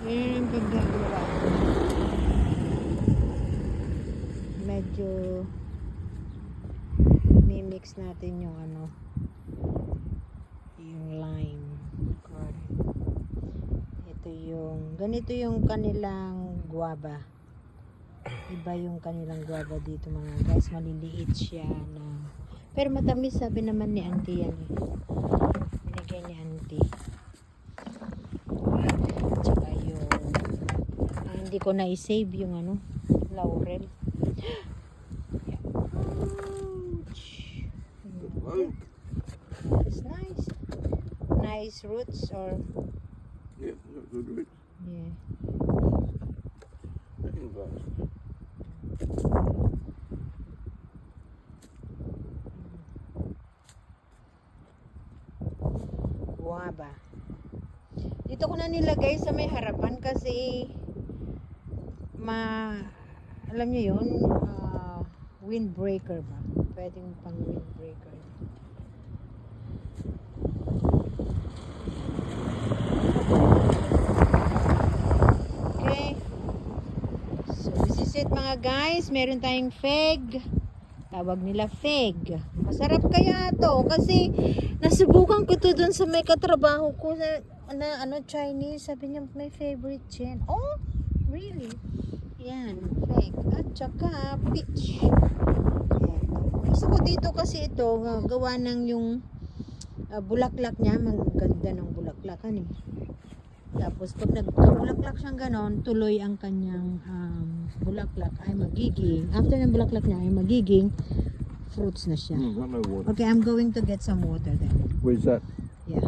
Yan ang paggagawa. Medyo mimix natin yung ano, yung lime. Ito yung, ganito yung kanilang guava. Iba yung kanilang guava dito mga guys. Maliliit siya na, pero matamis, sabi naman ni auntie yan eh. Binigay ni auntie. Tsaka yung hindi ko na-save yung ano, laurel. Yeah. Ouch. It's nice. Nice roots or Yeah, good roots. yeah. Guava. Dito ko na nilagay sa may harapan kasi alam niyo yun, windbreaker ba? Pwedeng pang windbreaker. Okay. So this is it mga guys. Meron tayong fig. Tawag nila fig. Masarap kaya to kasi nasubukan ko to dun sa may katrabaho ko na ano Chinese. Sabi niya may favorite yan. Oh, really? Yan, fig. At saka peach. Gusto ko dito kasi ito gawa ng yung bulaklak niya. Maganda ng bulaklakan eh. Tapos pag nagkabulaklak siyang ganon, tuloy ang kanyang bulaklak ay magiging, after ng bulaklak niya ay magiging fruits na siya. Got no water. Okay, I'm going to get some water then. Where's that? Yeah.